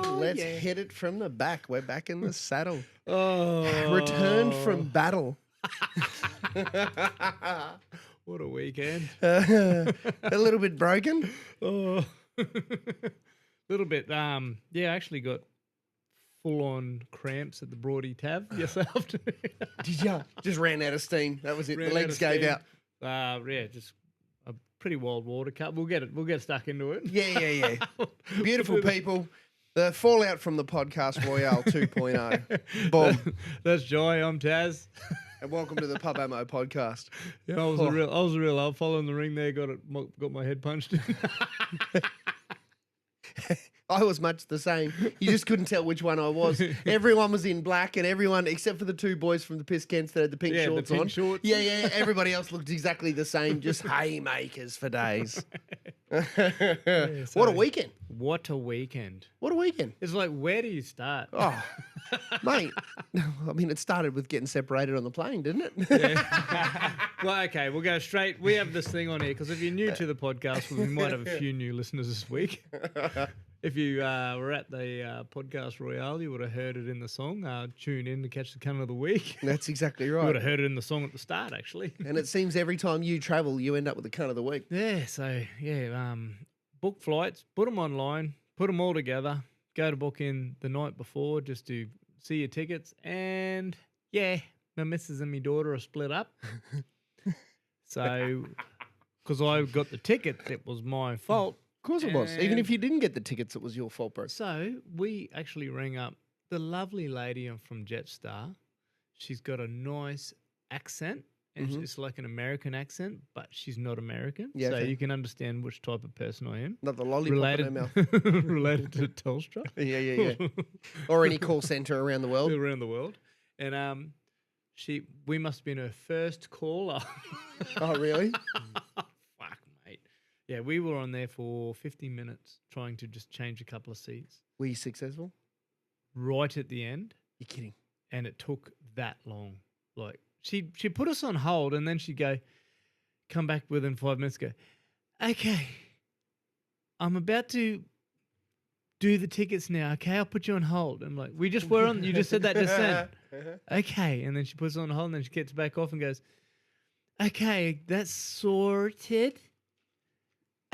Let's hit it from the back. We're back in the saddle. Oh, Returned from battle. What a weekend. A little bit broken. Oh, little bit. Yeah, I actually got full-on cramps at the Broady Tav yesterday. Did ya? Just ran out of steam. That was it. Ran The legs out of gave steam. out. Yeah, just a pretty wild water cut. We'll get stuck into it. Yeah. Beautiful people. The fallout from the podcast Royale 2.0. Boom. That's Joy. I'm Taz. And welcome to the Pub Ammo podcast. Yeah, I was a real. I'll follow in the ring there. Got my head punched. I was much the same. You just couldn't tell which one I was. Everyone was in black, and everyone except for the two boys from the Piss Kents that had the pink shorts the pink on. Shorts. Yeah. Everybody else looked exactly the same. Just haymakers for days. What a weekend! What a weekend! What a weekend! It's like, where do you start? Oh, mate. I mean, it started with getting separated on the plane, didn't it? Yeah. Well, okay, we'll go straight. We have this thing on here because if you're new to the podcast, we might have a few new listeners this week. If you were at the podcast Royale, you would have heard it in the song. Tune in to catch the cunt of the week. That's exactly You right. would have heard it in the song at the start, actually. And it seems every time you travel, you end up with the cunt of the week. Yeah, so, book flights, put them online, put them all together, go to book in the night before just to see your tickets. And, yeah, my missus and my daughter are split up. So, because I got the ticket, it was my fault. Of course it was. Even if you didn't get the tickets, it was your fault, bro. So we actually rang up the lovely lady from Jetstar. She's got a nice accent, and it's like an American accent, but she's not American. Yeah, so okay. you can understand which type of person I am. Not the lollipop in her mouth. Related to Telstra. Yeah. Or any call centre around the world. Around the world. And we must have been her first caller. Oh, really? Fuck, mate. Yeah, we were on there for 50 minutes trying to just change a couple of seats. Were you successful? Right at the end. You're kidding. And it took that long. Like, she put us on hold and then she'd come back within 5 minutes, go, okay, I'm about to do the tickets now. Okay, I'll put you on hold. I'm like, we just were on, you just said that just then. Okay. And then she puts us on hold and then she gets back off and goes, okay, that's sorted.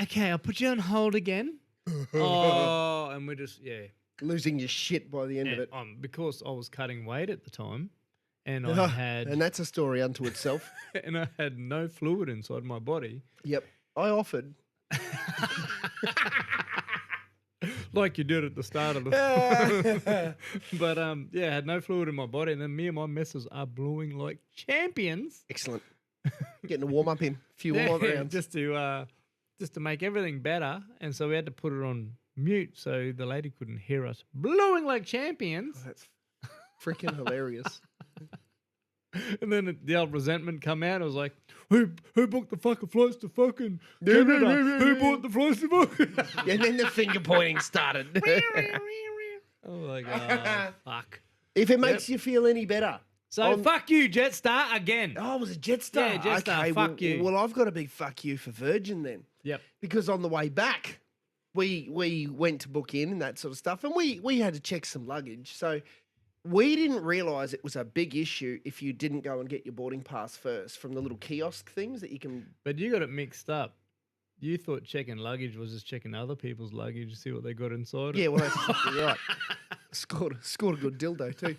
Okay, I'll put you on hold again. Oh, and we're just, Losing your shit by the end of it. Because I was cutting weight at the time and I had... And that's a story unto itself. And I had no fluid inside my body. Yep. I offered. Like you did at the start of the... But, I had no fluid in my body and then me and my missus are blowing like champions. Excellent. Getting a warm-up in. A few warm-up rounds. Just to make everything better. And so we had to put it on mute so the lady couldn't hear us blowing like champions. Oh, that's freaking hilarious. And then the old resentment come out. I was like, who booked the fucking flights to fucking Canada? Who bought the flights to fucking... And then the finger pointing started. Oh my God. Fuck. If it makes you feel any better. So fuck you, Jetstar, again. Oh, it was a Jetstar? Yeah, Jetstar, okay, fuck you. Well, I've got a big fuck you for Virgin then. Yep. Because on the way back, we went to book in and that sort of stuff, and we had to check some luggage. So we didn't realise it was a big issue if you didn't go and get your boarding pass first from the little kiosk things that you can... But you got it mixed up. You thought checking luggage was just checking other people's luggage to see what they got inside. Yeah, well, that's exactly right. Scored a good dildo too.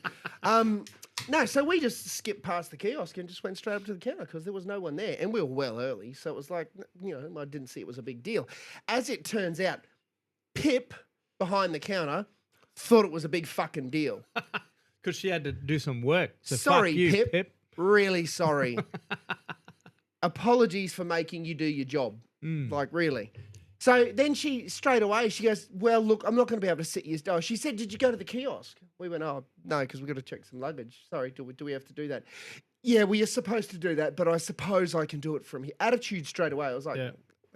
No, so we just skipped past the kiosk and just went straight up to the counter because there was no one there. And we were well early, so it was like, I didn't see it was a big deal. As it turns out, Pip, behind the counter, thought it was a big fucking deal. Because she had to do some work. So Sorry, fuck you, Pip. Really sorry. Apologies for making you do your job. Like, really. So then she goes, well, look, I'm not going to be able to sit you. Oh, she said, did you go to the kiosk? We went, oh, no, because we've got to check some luggage. Sorry, do we have to do that? Yeah, we are supposed to do that, but I suppose I can do it from here. Attitude straight away. I was like,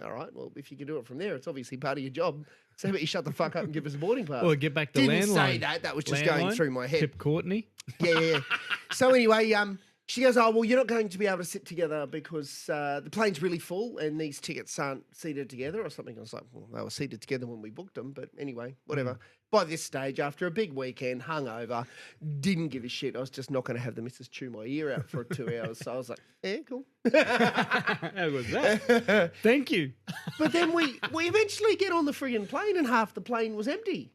all right, well, if you can do it from there, it's obviously part of your job. So how about you shut the fuck up and give us a boarding pass? Or get back to Didn't landline. say that. That was just going through my head. Pip Courtney. Yeah. So anyway, She goes, oh, well, you're not going to be able to sit together because the plane's really full and these tickets aren't seated together or something. I was like, well, they were seated together when we booked them. But anyway, whatever. By this stage, after a big weekend, hungover, didn't give a shit. I was just not going to have the missus chew my ear out for 2 hours. So I was like, yeah, cool. How was that? Thank you. But then we eventually get on the friggin' plane and half the plane was empty.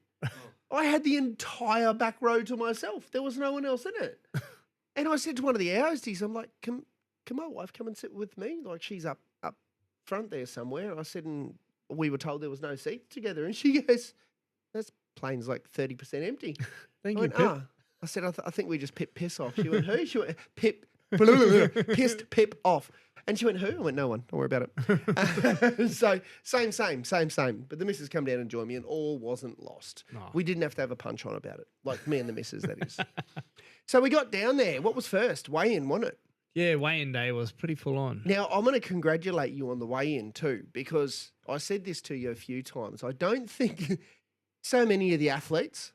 I had the entire back row to myself. There was no one else in it. And I said to one of the air hostesses, I'm like, can my wife come and sit with me? Like, she's up front there somewhere. I said, and we were told there was no seats together. And she goes, this plane's like 30% empty. Thank I you, went, Pip. I said, I think we just pipped piss off. She went, who? She went, Pip, pissed Pip off. And she went, who? I went, no one. Don't worry about it. So same. But the missus come down and joined me and all wasn't lost. Oh. We didn't have to have a punch on about it. Like me and the missus, that is. So we got down there. What was first? Weigh-in, wasn't it? Yeah, weigh-in day was pretty full on. Now, I'm going to congratulate you on the weigh-in too, because I said this to you a few times. I don't think so many of the athletes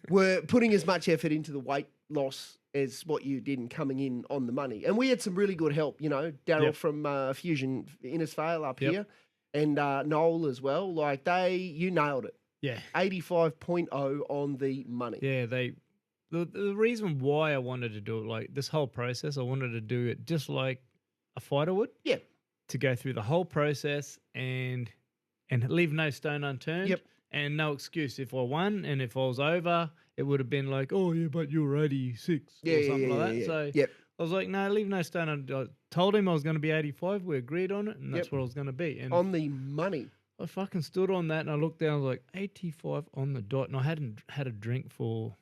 were putting as much effort into the weight loss as what you did in coming in on the money. And we had some really good help, Daryl from Fusion Innisfail up here and Noel as well. Like you nailed it. Yeah. 85.0 on the money. Yeah, the reason why I wanted to do it, like this whole process, I wanted to do it just like a fighter would. Yeah. To go through the whole process and leave no stone unturned. Yep. And no excuse. If I won and if I was over, it would have been like, oh, yeah, but you're 86 or something like that. Yeah. So I was like, no, leave no stone unturned. I told him I was going to be 85. We agreed on it, and that's where I was going to be. And on the money. I fucking stood on that, and I looked down. I was like, 85 on the dot. And I hadn't had a drink for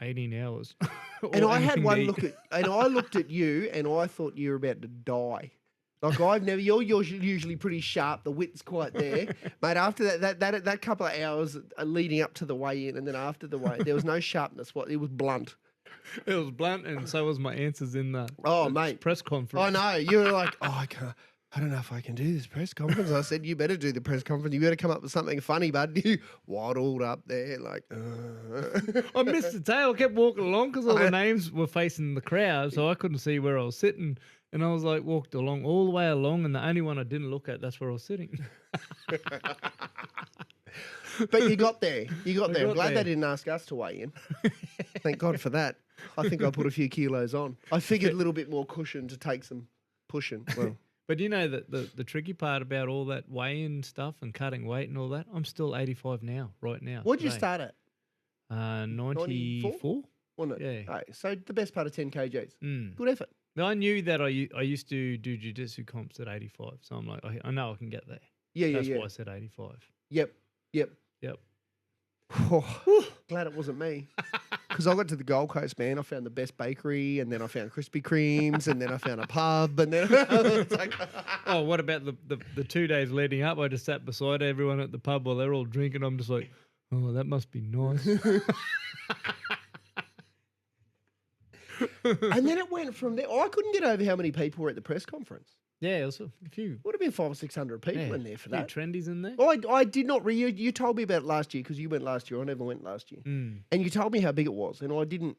18 hours. And I had one look and I looked at you, and I thought you were about to die. Like you're usually pretty sharp. The wit's quite there, mate. After that couple of hours leading up to the weigh-in, and then after the weigh, there was no sharpness. It was blunt. It was blunt, and so was my answers in the mate press conference. I know you were like, I don't know if I can do this press conference. I said, you better do the press conference. You better come up with something funny, bud. You waddled up there like. I missed the tail. I kept walking along because all the names were facing the crowd, so I couldn't see where I was sitting. And I was like, walked along all the way along, and the only one I didn't look at, that's where I was sitting. But you got there. I'm glad there. they didn't ask us to weigh in. Thank God for that. I think I put a few kilos on. I figured a little bit more cushion to take some pushing. Well, but you know that the tricky part about all that weigh-in stuff and cutting weight and all that, I'm still 85 now, right now. What'd you start at? 94? Wasn't it? Yeah. Right, so the best part of 10 kgs. Good effort. Now, I knew that I used to do jiu-jitsu comps at 85, so I'm like, I know I can get there. That's why I said 85. Yep. Oh, glad it wasn't me. Because I got to the Gold Coast, man. I found the best bakery, and then I found Krispy Kremes, and then I found a pub, and then it's like, oh, what about the 2 days leading up? I just sat beside everyone at the pub while they're all drinking. I'm just like, oh, that must be nice. And then it went from there. I couldn't get over how many people were at the press conference. Yeah, it was a few. Would have been 500 or 600 people in there for that. Few trendies in there. I did not. You told me about it last year because you went last year. I never went last year, and you told me how big it was, and I didn't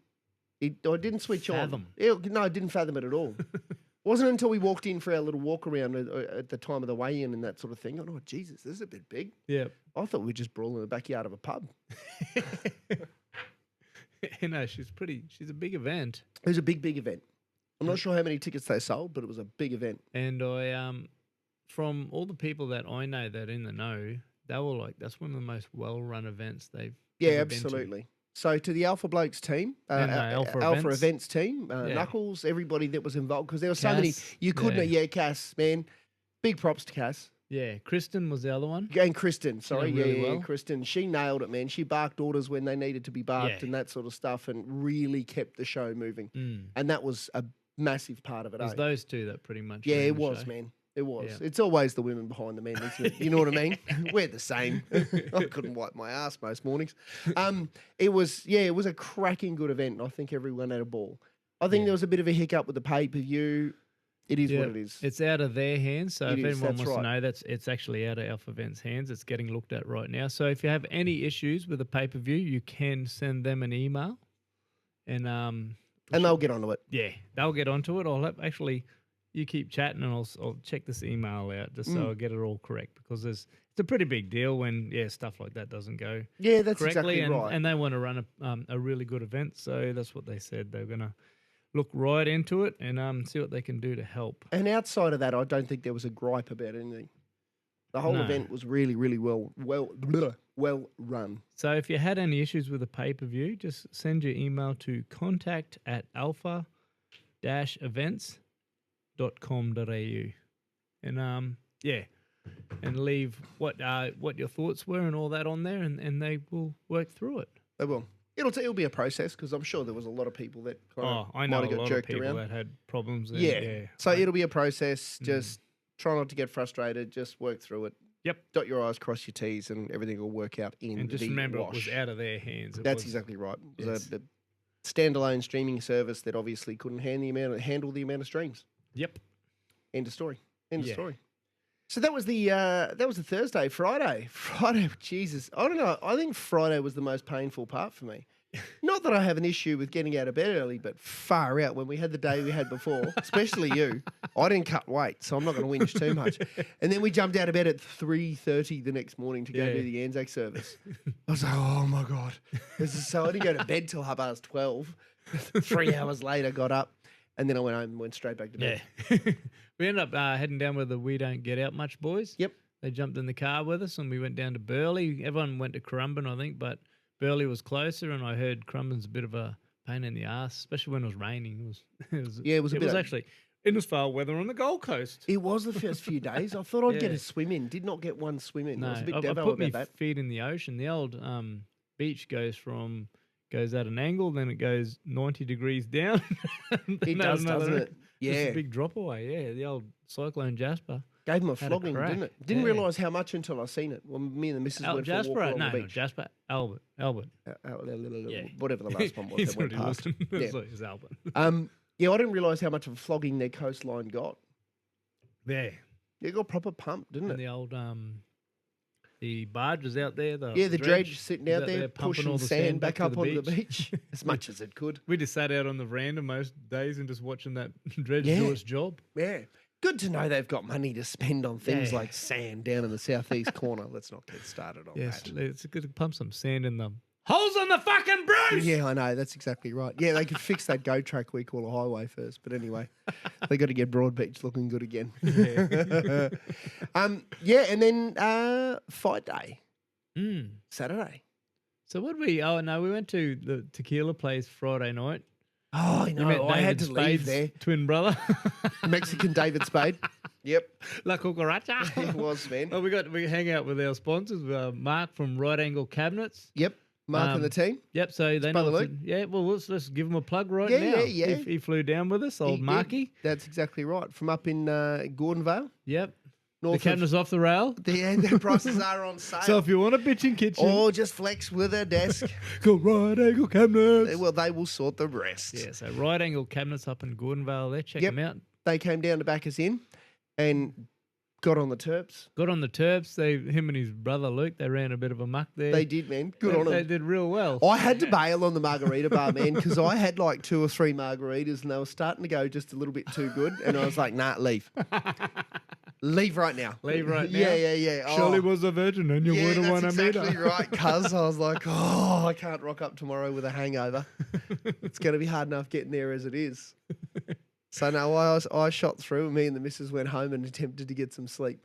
switch fathom. on. No, I didn't fathom it at all. Wasn't until we walked in for our little walk around at the time of the weigh-in and that sort of thing. Oh, Jesus, this is a bit big. Yeah, I thought we'd just brawl in the backyard of a pub. You know, she's a big event. It was a big event. I'm not sure how many tickets they sold, but it was a big event. And I, from all the people that I know that in the know, they were like, that's one of the most well-run events they've ever been to. Absolutely. So to the Alpha Blokes team, and Alpha Events team, Knuckles, everybody that was involved, because there were so many, you couldn't, Cass, man. Big props to Cass. Yeah, Kristen was the other one. And Kristen, sorry, really well. Kristen. She nailed it, man. She barked orders when they needed to be barked and that sort of stuff, and really kept the show moving. And that was a massive part of it. It was those two that pretty much. Yeah, it was, man. It was. Yeah. It's always the women behind the men, isn't it? You know what I mean? We're the same. I couldn't wipe my ass most mornings. It was a cracking good event, and I think everyone had a ball. I think there was a bit of a hiccup with the pay-per-view. It is what it is. It's out of their hands. So if anyone wants to know, it's actually out of Alpha Events' hands. It's getting looked at right now. So if you have any issues with the pay-per-view, you can send them an email. And And they'll get onto it. Yeah, they'll get onto it. Actually, you keep chatting and I'll check this email out just so I get it all correct, because it's a pretty big deal when stuff like that doesn't go Yeah, that's correctly, exactly right. and they want to run a really good event, so that's what they said. They're gonna look right into it and see what they can do to help. And outside of that, I don't think there was a gripe about anything. The whole event was really, really well run. So if you had any issues with the pay-per-view, just send your email to contact@alpha-events.com.au and and leave what your thoughts were and all that on there, and they will work through it. They will. It'll be a process, because I'm sure there was a lot of people that I know might have got a lot jerked of people around. that had problems there. Yeah. So it'll be a process. Just try not to get frustrated. Just work through it. Yep. Dot your I's, cross your T's, and everything will work out in and just the remember wash. It was out of their hands. That's exactly right. It was Yes. a standalone streaming service that obviously couldn't handle the amount of streams. Yep. End of story. End of story. So that was the Thursday. Friday, Jesus, I don't know. I think Friday was the most painful part for me. Not that I have an issue with getting out of bed early, but far out when we had the day we had before, especially you. I didn't cut weight, so I'm not going to whinge too much. And then we jumped out of bed at 3:30 the next morning to go do the Anzac service. I was like, oh my God. So I didn't go to bed till 12:30. 3 hours later, got up, and then I went home and went straight back to bed. Yeah. We ended up heading down with the We Don't Get Out Much boys. Yep. They jumped in the car with us and we went down to Burleigh. Everyone went to Currumbin, I think, but Burleigh was closer, and I heard Currumbin's a bit of a pain in the ass, especially when it was raining. It was actually it was foul weather on the Gold Coast. It was the first few days. I thought I'd get a swim in. Did not get one swim in. No, I was a bit I devo put about my that. feet in the ocean. The old beach goes at an angle, then it goes 90 degrees down. It does, doesn't it? Yeah. It's a big drop away, yeah. The old Cyclone Jasper. Gave him a had a flogging, crack. didn't it? Didn't Yeah. realise how much until I seen it. Well, me and the missus went Jasper? for a walk along No, the not beach. Jasper. Albert. Whatever the last one was He's that went already past. looking. Yeah. It's Albert. Yeah, I didn't realise how much of a flogging their coastline got. Yeah. It got proper pumped, didn't And it? the old the barge was out there. The dredge sitting was out there pumping all pushing the sand back to up onto the beach as Yeah. much as it could. We just sat out on the veranda most days and just watching that dredge Yeah. do its job. Yeah. Good to know they've got money to spend on things Yeah. like sand down in the southeast corner. Let's not get started on Yes, that. it's good to pump some sand in them. Holes on the fucking Bruce! Yeah, I know. That's exactly right. Yeah, they could fix that GO track we call a highway first. But anyway, they got to get Broadbeach looking good again. And then fight day, Saturday. So what we? Oh no, we went to the tequila place Friday night. Oh, I We met know. I had David to leave Spade's there. twin brother. Mexican David Spade. Yep, La Cucaracha. it was, man. Well, we hang out with our sponsors, Mark from Right Angle Cabinets. Yep, Mark and the team. Yep, so they Brother know. Luke. Well, let's give him a plug right Yeah, now. yeah. He flew down with us, old He did. Marky. That's exactly right. From up in Gordonvale. Yep. The North cabinet's off the rail. the prices are on sale. So if you want a bitchin' kitchen, or just flex with a desk. go Right Angle Cabinets. Well, they will sort the rest. Yeah, so Right Angle Cabinets up in Gordonvale there. Check them out. They came down to back us in and got on the Terps. Got on the Terps. Him and his brother Luke, they ran a bit of a muck there. They did, man. Good on They them. did real well. I had to bail on the margarita bar, man, because I had like 2 or 3 margaritas and they were starting to go just a little bit too good. And I was like, nah, leave. Leave right now. Leave right now? Yeah. Shirley was a virgin and you yeah, would have won a that's meter. exactly right, cuz I was like, I can't rock up tomorrow with a hangover. It's going to be hard enough getting there as it is. So no, I shot through. Me and the missus went home and attempted to get some sleep.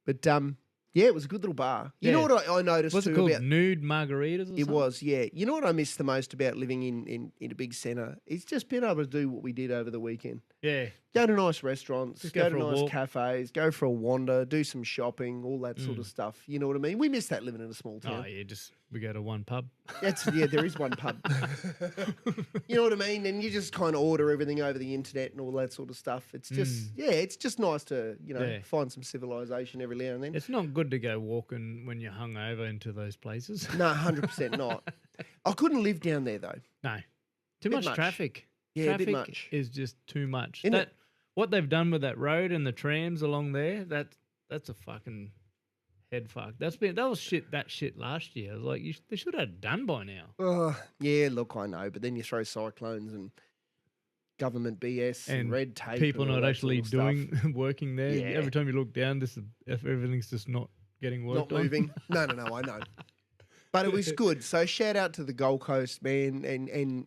But yeah, it was a good little bar. You know what I noticed What's too it called? about Nude margaritas or something? it was, yeah. You know what I miss the most about living in a big centre? It's just being able to do what we did over the weekend. Yeah. Go to nice restaurants, Just go go to for a nice walk. cafes, go for a wander, do some shopping, all that sort of stuff. You know what I mean? We miss that living in a small town. Oh, yeah, we go to one pub. There is one pub. You know what I mean? And you just kind of order everything over the internet and all that sort of stuff. It's just, it's just nice to, find some civilization every now and then. It's not good to go walking when you're hungover into those places. No, 100% not. I couldn't live down there though. No. Too Bit much much. traffic. Yeah, a bit Traffic much. is just too much. Isn't it? What they've done with that road and the trams along there, that's a fucking head fuck. That was shit last year. I was like, they should have done by now. Yeah, look, I know, but then you throw cyclones and government BS and And red tape. people and all not that actually sort of stuff. doing working there. Yeah. Every time you look down, everything's just not getting worked Not on. moving. No, I know. But it was good. So shout out to the Gold Coast, man, and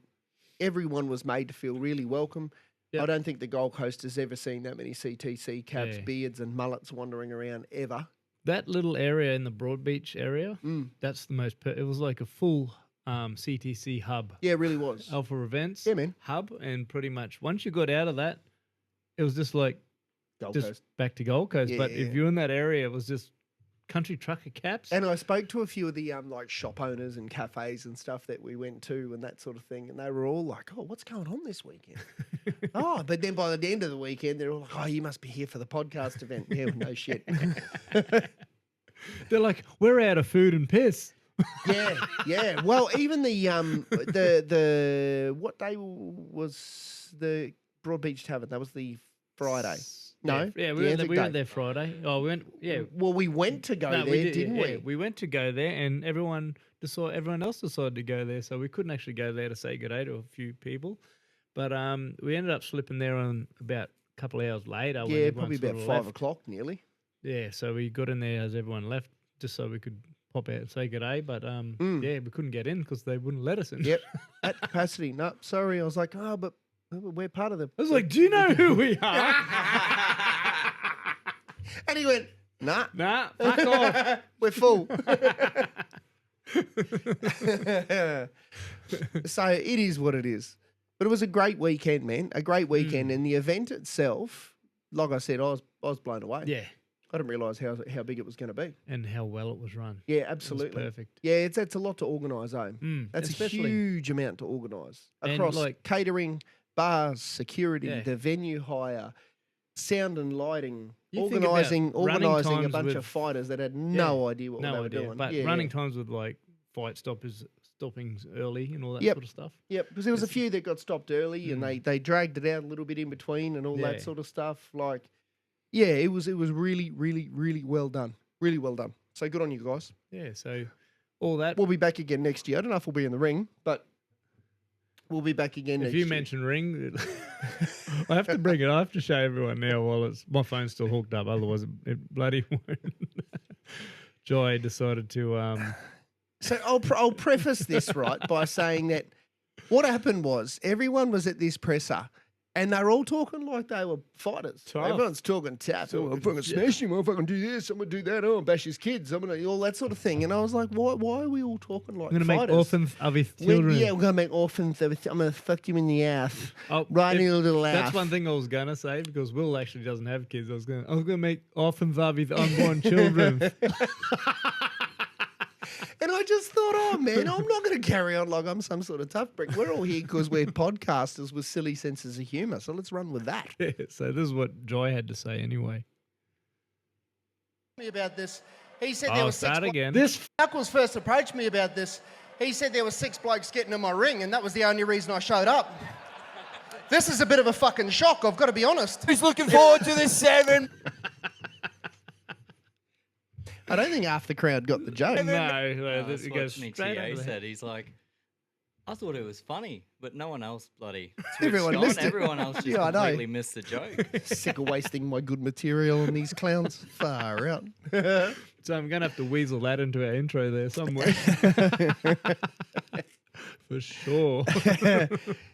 everyone was made to feel really welcome. Yep. I don't think the Gold Coast has ever seen that many CTC caps, Yeah. beards, and mullets wandering around ever. That little area in the Broadbeach area, that's the most. It was like a full CTC hub. Yeah, it really was. Alpha events. Yeah, man. Hub, and pretty much once you got out of that, it was just like Gold just Coast. back to Gold Coast. But Yeah. if you're in that area, it was just country trucker caps. And I spoke to a few of the like shop owners and cafes and stuff that we went to and that sort of thing, and they were all like, "Oh, what's going on this weekend?" Oh, but then by the end of the weekend, they're all like, "Oh, you must be here for the podcast event." Yeah, no shit. They're like, we're out of food and piss. Yeah. Well, even the what day was the Broadbeach Tavern? That was the Friday. No, Yeah, the we Anzac went Day. there Friday. Oh, we went. Yeah, Well, we went to go no, there, we did, didn't yeah, we? we went to go there, and everyone else decided to go there, so we couldn't actually go there to say good day to a few people. But we ended up slipping there on about a couple of hours later. when Yeah, everyone probably sort about of 5 o'clock, nearly. Yeah, so we got in there as everyone left, just so we could pop out and say good day. But yeah, we couldn't get in because they wouldn't let us in. Yep, at capacity. No, sorry. I was like, oh, but we're part of the. I was like, do you know who we are? And he went, nah, Nah, fuck off. we're full. So it is what it is. But it was a great weekend, man. A great weekend. And the event itself, like I said, I was blown away. Yeah, I didn't realise how big it was going to be. and how well it was run. Yeah, It was absolutely. perfect. Yeah, it's a lot to organise, eh? That's a especially- huge amount to organise And, across like- catering, bars, security, Yeah. the venue hire, sound and lighting, You think about organising running a times bunch with- of fighters that had no idea what they No were idea. doing. But Yeah, running yeah. times with like fight stoppings early and all that Yep. sort of stuff. Yep, because there was a It's- few that got stopped early and they dragged it out a little bit in between and all Yeah. that sort of stuff. Like, yeah, it was really, really, really well done. Really well done. So good on you guys. Yeah, so all that. We'll be back again next year. I don't know if we'll be in the ring, but we'll be back again If next you year. mention ring, I have to bring it. I have to show everyone now while my phone's still hooked up. Otherwise, it bloody won't. Joy decided to. So I'll preface this right by saying that what happened was everyone was at this presser and they're all talking like they were fighters. Tough. Everyone's talking tough. Oh, I'm fucking smash him. I'm fucking do this. I'm gonna do that. Oh, bash his kids. I'm gonna all that sort of thing. And I was like, why are we all talking like I'm going to make fighters? orphans of his children. Yeah, we're gonna make orphans. I'm gonna fuck you in the ass. Oh, Right in if- your little ass. That's one thing I was gonna say because Will actually doesn't have kids. I was gonna make orphans of his unborn children. And I just thought, oh man, I'm not going to carry on like I'm some sort of tough brick. We're all here because we're podcasters with silly senses of humour. So let's run with that. Yeah, so this is what Joy had to say anyway. Me about this. He said there I'll was six. start again. This Knuckles first approached me about this. He said there were 6 blokes getting in my ring, and that was the only reason I showed up. This is a bit of a fucking shock. I've got to be honest. Who's looking forward to this 7? I don't think half the crowd got the joke. No, I this was it goes watching straight TA over the head. said, he's like, I thought it was funny, but no one else bloody Everyone switched on. missed it. Everyone else just Yeah, I know. completely missed the joke. Sick of wasting my good material on these clowns. Far out. So I'm gonna have to weasel that into our intro there somewhere. For sure.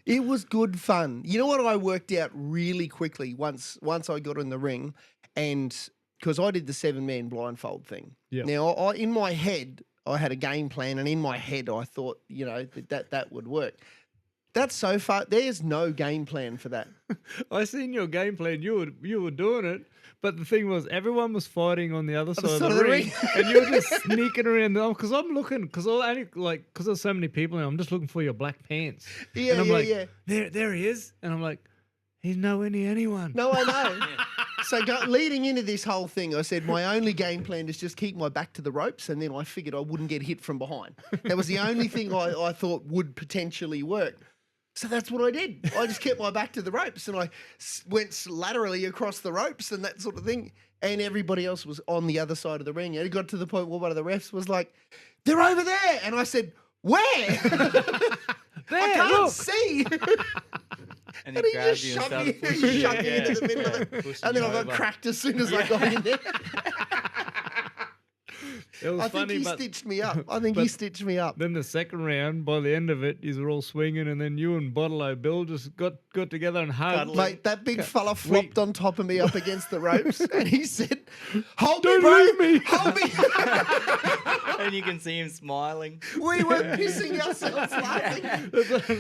It was good fun. You know what I worked out really quickly once I got in the ring, and because I did the 7-man blindfold thing. Yep. Now, in my head, I had a game plan, and in my head, I thought, that would work. That's so far. There's no game plan for that. I seen your game plan. You were doing it, but the thing was, everyone was fighting on the other side of the ring, and you were just sneaking around. Because I'm looking, because there's so many people now. I'm just looking for your black pants. Yeah, and I'm yeah, like, yeah. There he is, and I'm like, he's nowhere near anyone. No, I know. So leading into this whole thing, I said my only game plan is just keep my back to the ropes, and then I figured I wouldn't get hit from behind. That was the only thing I thought would potentially work. So that's what I did. I just kept my back to the ropes, and I went laterally across the ropes and that sort of thing. And everybody else was on the other side of the ring. And it got to the point where one of the refs was like, "They're over there," and I said, "Where?" There, I can't look. see. And And he he grabbed just you and shoved started me, pushing you. shoved me into the middle of it. pushing And then you I got over. cracked as soon as I got in there. It was I think funny, he but stitched me up. I think he but stitched me up. then the second round, by the end of it, you were all swinging, and then you and Bottle Bill just got together and hugged. Cuddling. Mate, that big fella flopped on top of me up against the ropes, and he said, "Hold Don't me, bro. leave me." Hold me." And you can see him smiling. We were pissing ourselves laughing.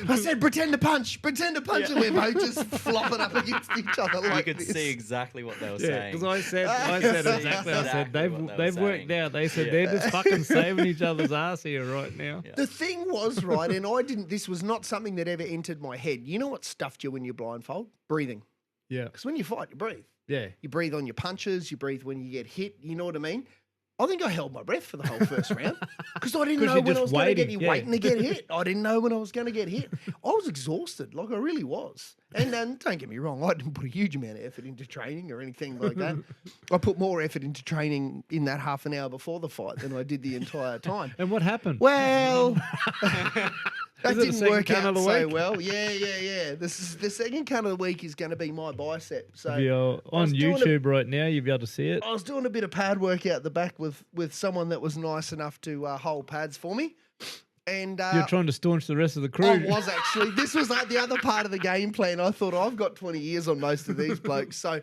I said, "Pretend to punch, and we're both just flopping up against each other You like could this. see exactly what they were Yeah, saying. because I said See exactly. I said exactly what they were they've worked saying. out. They said Yeah. they're just fucking saving each other's ass here right now. Yeah. The thing was, right, and I didn't. This was not something that ever entered my head. You know what stuffed you when you're blindfold? Breathing. Yeah, Because when you fight, you breathe. yeah. You breathe on your punches. You breathe when you get hit. You know what I mean? I think I held my breath for the whole first round because I didn't 'Cause know you're when I just was going to get waiting, you yeah. waiting to get hit. I didn't know when I was going to get hit. I was exhausted, like I really was. And don't get me wrong, I didn't put a huge amount of effort into training or anything like that. I put more effort into training in that half an hour before the fight than I did the entire time. And what happened? Well, that Is it the didn't second work cunt out of the so week? well. Yeah. This is the second cunt of the week is going to be my bicep. So If you're I on was doing a- YouTube right now, you'll be able to see it. I was doing a bit of pad work out the back with someone that was nice enough to hold pads for me. And You're trying to staunch the rest of the crew. I was actually. This was like the other part of the game plan. I thought I've got 20 years on most of these blokes, so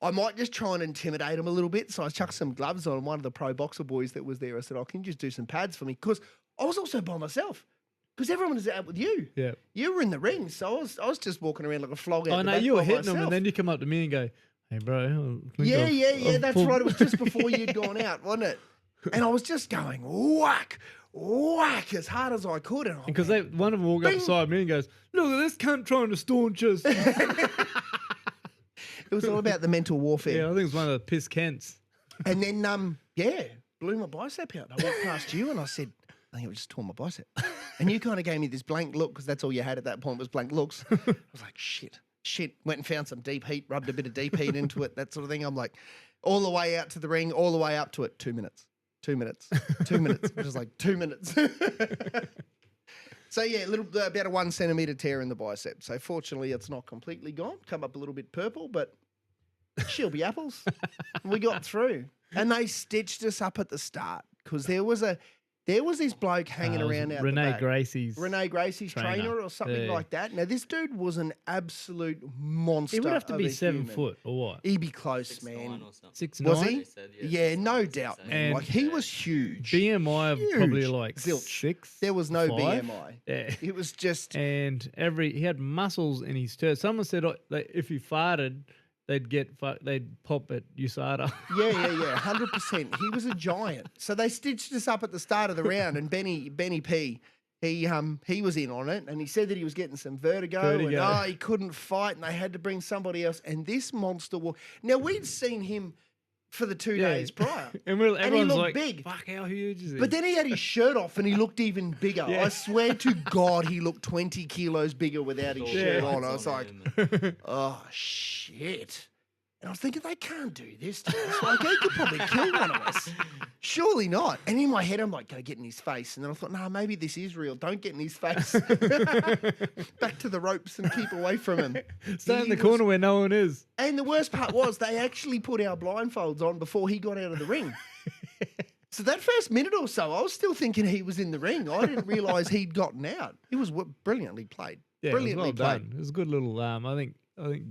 I might just try and intimidate them a little bit. So I chucked some gloves on one of the pro boxer boys that was there. I said, "Oh, can you just do some pads for me?" Because I was also by myself. Because everyone was out with you. Yeah. You were in the ring, so I was just walking around like a flog out I the know back you were by hitting them, myself. and then you come up to me and go, "Hey, bro." I think Yeah, I've that's pulled-" right. It was just before you'd gone out, wasn't it? And I was just going whack, whack as hard as I could. And Because one of them walked up Bing. beside me and goes, "Look at this cunt trying to staunch us." it was all about the mental warfare. Yeah, I think it's one of the piss Kents. And then, blew my bicep out. I walked past you and I said, I think I just tore my bicep. And you kind of gave me this blank look because that's all you had at that point was blank looks. I was like, shit. Went and found some deep heat, rubbed a bit of deep heat into it, that sort of thing. I'm like, all the way out to the ring, all the way up to it, 2 minutes. 2 minutes. 2 minutes. It was like 2 minutes. So, yeah, about a 1 centimetre tear in the bicep. So, fortunately, it's not completely gone. Come up a little bit purple, but she'll be apples. We got through. And they stitched us up at the start because there was this bloke hanging It was around out Renee the back. Gracie's. Renee Gracie's trainer or something Yeah. like that. Now, this dude was an absolute monster. He would have to of be a 7 human. foot or what? He'd be close, 6'9" man. or something. 6'9"? Was They he? said, Yeah, no 6'9", doubt, they man. said. And Like, he was huge. BMI of probably Huge. like Zilch. 6. There was no 5. BMI. Yeah. It was just, And he had muscles in his chest. Someone said that if he farted, they'd pop at USADA. yeah, 100%. He was a giant. So they stitched us up at the start of the round, and Benny P, he was in on it, and he said that he was getting some vertigo. And he couldn't fight, and they had to bring somebody else. And this monster now we'd seen him for the 2 days prior. And he everyone's looked like, big. fuck, how huge is he? But then he had his shirt off and he looked even bigger. Yeah. I swear to God, he looked 20 kilos bigger without his All shirt lights on. I was like, him. oh, shit. And I was thinking, they can't do this to us. Like, they could probably kill one of us. Surely not. And in my head, I'm like, go get in his face. And then I thought, nah, maybe this is real. Don't get in his face. Back to the ropes and keep away from him. Stay in He the was- corner where no one is. And the worst part was they actually put our blindfolds on before he got out of the ring. So that first minute or so, I was still thinking he was in the ring. I didn't realise he'd gotten out. It was brilliantly played. Yeah, it was Brilliantly well played. done. It was a good little. I think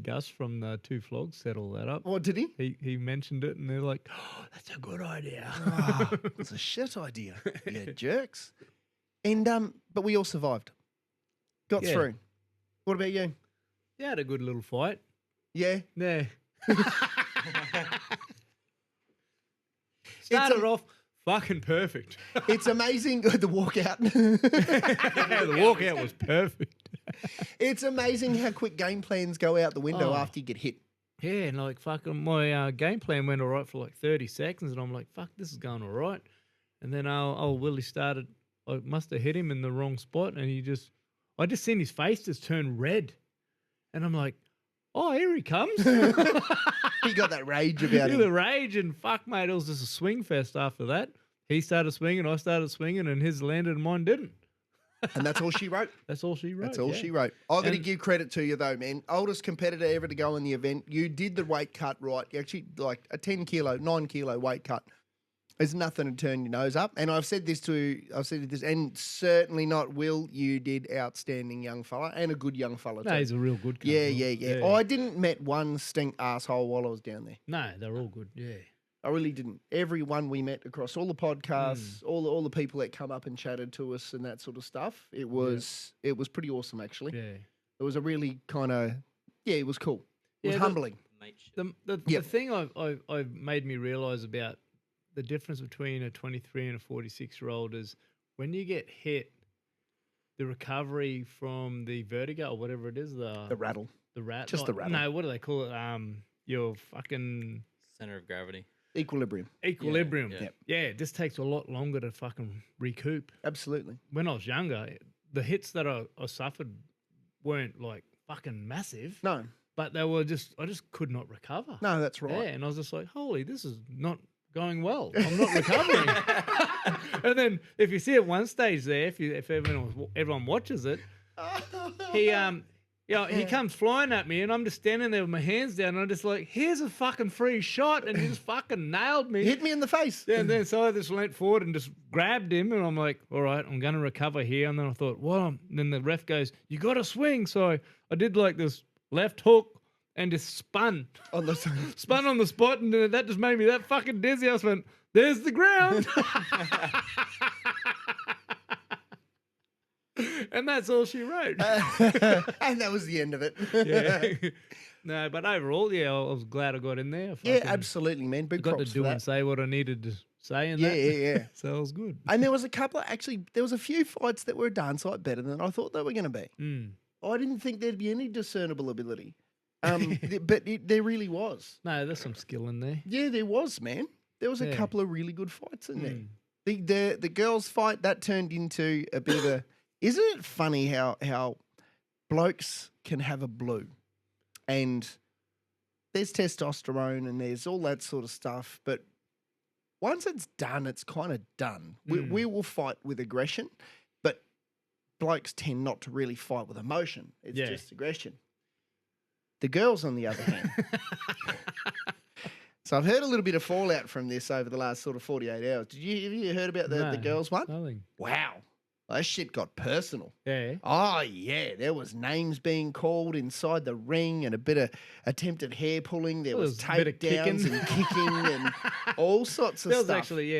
Gus from the Two Flogs set all that up. What did he? He mentioned it, and they're like, "Oh, that's a good idea." Oh, it's a shit idea. You jerks. And but we all survived. Got Yeah. through. What about you? You had a good little fight. Yeah. Yeah. Started off fucking perfect. It's amazing the walkout. The walkout was perfect. It's amazing how quick game plans go out the window Oh. after you get hit. Yeah, and like fucking my game plan went all right for like 30 seconds, and I'm like, fuck, this is going all right. And then old Willie started, I must have hit him in the wrong spot, and I just seen his face just turn red. And I'm like, oh, here he comes. He got that rage about The him. rage, and fuck, mate, it was just a swing fest after that. He started swinging, I started swinging, and his landed and mine didn't. And that's all she wrote. That's all she wrote. That's all yeah. she wrote. I've got to And- give credit to you though, man. Oldest competitor ever to go in the event. You did the weight cut right. You actually like a 9 kilo weight cut. There's nothing to turn your nose up. And I've said this, and certainly not Will. You did outstanding, young fella, and a good young fella No, too. he's a real good cunt, Yeah. Will. I didn't met one stink asshole while I was down there. No, they're all good. Yeah. I really didn't. Everyone we met across all the podcasts, all the people that come up and chatted to us and that sort of stuff. It was pretty awesome actually. Yeah. It was a really kind of it was cool. It was Yeah, humbling. The thing I've made me realise about the difference between a 23 and a 46-year-old is when you get hit, the recovery from the vertigo or whatever it is, The rattle. the rat, just the rattle. No, what do they call it? Your fucking Center of gravity. Equilibrium. equilibrium. yeah. Yeah, it just takes a lot longer to fucking recoup. Absolutely. When I was younger, the hits that I suffered weren't like fucking massive, No, but they were just I just could not recover. no, that's right. Yeah, and I was just like, holy, this is not going well. I'm not recovering. And then if you see at one stage there, if everyone watches it, he he comes flying at me and I'm just standing there with my hands down and I'm just like, here's a fucking free shot and he just fucking nailed me. Hit me in the face. Yeah, and then so I just leant forward and just grabbed him and I'm like, all right, I'm going to recover here. And then I thought, well, and then the ref goes, you got to swing. So I did like this left hook and just spun On the spun on the spot, and that just made me that fucking dizzy. I just went, there's the ground. And that's all she wrote. and that was the end of it. Yeah. No, but overall, yeah, I was glad I got in there. Yeah, Fucking absolutely, man. Big got to props do for and that. say what I needed to say in Yeah, that. yeah. So it was good. And there was a couple of, there was a few fights that were a darn sight better than I thought they were going to be. Mm. I didn't think there'd be any discernible ability. But there really was. No, there's some skill in there. Yeah, there was, man. There was a Yeah. couple of really good fights in there. Mm. The girls' fight, that turned into a bit of a... Isn't it funny how blokes can have a blue? And there's testosterone and there's all that sort of stuff. But once it's done, it's kind of done. We will fight with aggression, but blokes tend not to really fight with emotion. It's Yeah. just aggression. The girls, on the other hand... So I've heard a little bit of fallout from this over the last sort of 48 hours. Have you heard about the No, girls one? Nothing. Wow. That shit got personal. Yeah. Oh, yeah. There was names being called inside the ring and a bit of attempted hair pulling. There was There was a bit of takedowns kicking. and kicking and all sorts of There was stuff. actually,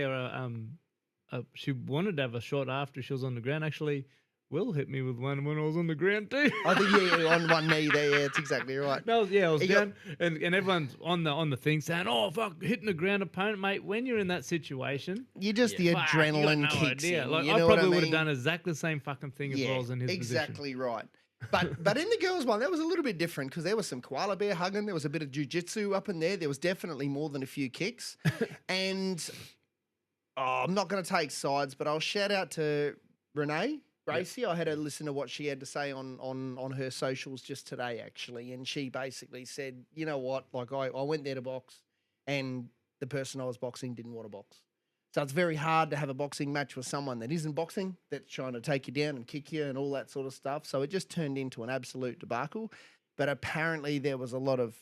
she wanted to have a shot after she was on the ground. Actually, Will hit me with one when I was on the ground too. I think, yeah, on one knee there. Yeah, that's exactly right. I was He down, and everyone's on the thing saying, "Oh fuck, hitting the ground opponent, mate." When you're in that situation, You just, the fuck, you got adrenaline no kicks idea. in. Like you I know what probably would have mean? done exactly the same fucking thing if I was in his position. exactly right. But in the girls' one, that was a little bit different because there was some koala bear hugging. There was a bit of jujitsu up in there. There was definitely more than a few kicks. And I'm not going to take sides, but I'll shout out to Renee Gracie. I had to listen to what she had to say on her socials just today, actually. And she basically said, you know what? Like I went there to box and the person I was boxing didn't want to box. So it's very hard to have a boxing match with someone that isn't boxing, that's trying to take you down and kick you and all that sort of stuff. So it just turned into an absolute debacle. But apparently there was a lot of